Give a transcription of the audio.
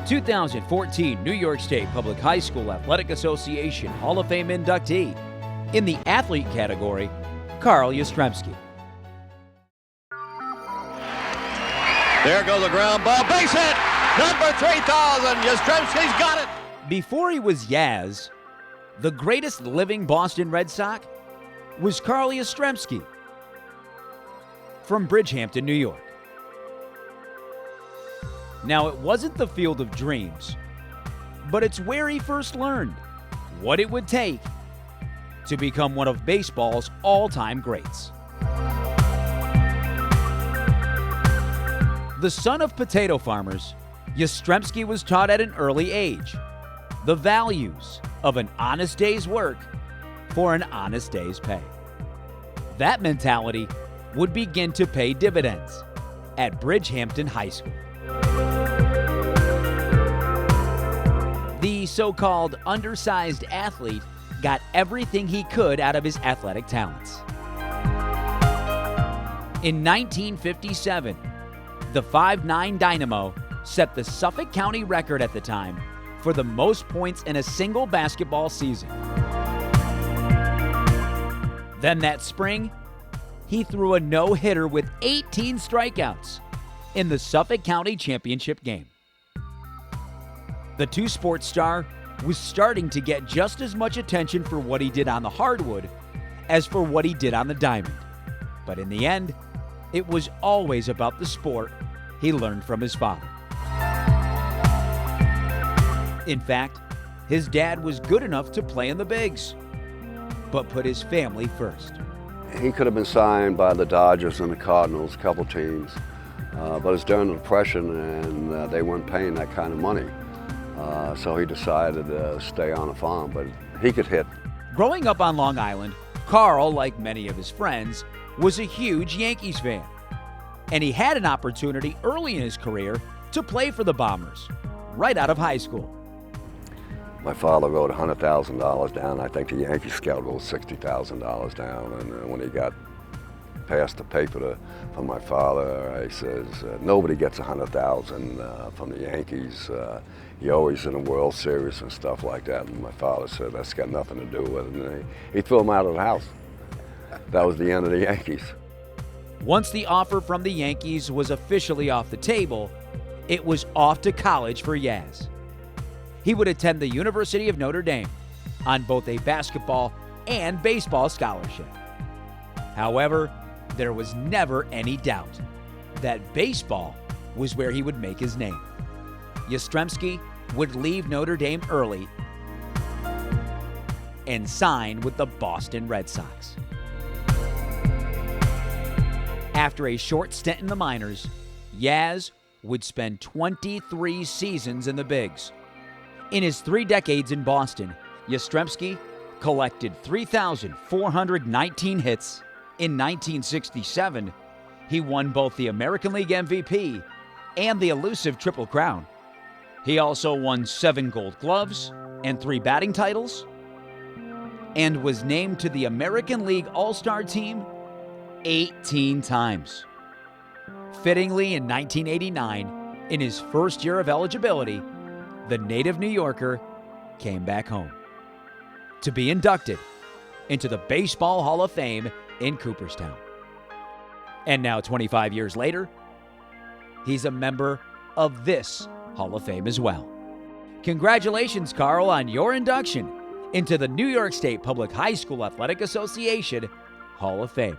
2014 New York State Public High School Athletic Association Hall of Fame inductee. In the athlete category, Carl Yastrzemski. There goes the ground ball, base hit, number 3,000, Yastrzemski's got it. Before he was Yaz, the greatest living Boston Red Sox was Carl Yastrzemski from Bridgehampton, New York. Now, it wasn't the field of dreams, but it's where he first learned what it would take to become one of baseball's all-time greats. The son of potato farmers, Yastrzemski was taught at an early age the values of an honest day's work for an honest day's pay. That mentality would begin to pay dividends at Bridgehampton High School. The so-called undersized athlete got everything he could out of his athletic talents. In 1957, the 5'9" Dynamo set the Suffolk County record at the time for the most points in a single basketball season. Then that spring, he threw a no-hitter with 18 strikeouts in the Suffolk County Championship game. The two-sport star was starting to get just as much attention for what he did on the hardwood as for what he did on the diamond. But in the end, it was always about the sport he learned from his father. In fact, his dad was good enough to play in the bigs, but put his family first. He could have been signed by the Dodgers and the Cardinals, a couple teams, but it's during the Depression and they weren't paying that kind of money. So he decided to stay on a farm, but he could hit. Growing up on Long Island, Carl, like many of his friends, was a huge Yankees fan. And he had an opportunity early in his career to play for the Bombers, right out of high school. My father wrote $100,000 down. I think the Yankee scout wrote $60,000 down. And when he got past the paper from my father, he says, nobody gets $100,000 from the Yankees. He always in a World Series and stuff like that. And my father said, that's got nothing to do with it. And he threw him out of the house. That was the end of the Yankees. Once the offer from the Yankees was officially off the table, it was off to college for Yaz. He would attend the University of Notre Dame on both a basketball and baseball scholarship. However, there was never any doubt that baseball was where he would make his name. Yastrzemski would leave Notre Dame early and sign with the Boston Red Sox. After a short stint in the minors, Yaz would spend 23 seasons in the bigs. In his 3 decades in Boston, Yastrzemski collected 3,419 hits. In 1967, he won both the American League MVP and the elusive Triple Crown. He also won 7 Gold Gloves and 3 batting titles, and was named to the American League All-Star team 18 times. Fittingly, in 1989, in his first year of eligibility, the native New Yorker came back home to be inducted into the Baseball Hall of Fame in Cooperstown. And now, 25 years later, he's a member of this Hall of Fame as well. Congratulations, Carl, on your induction into the New York State Public High School Athletic Association Hall of Fame.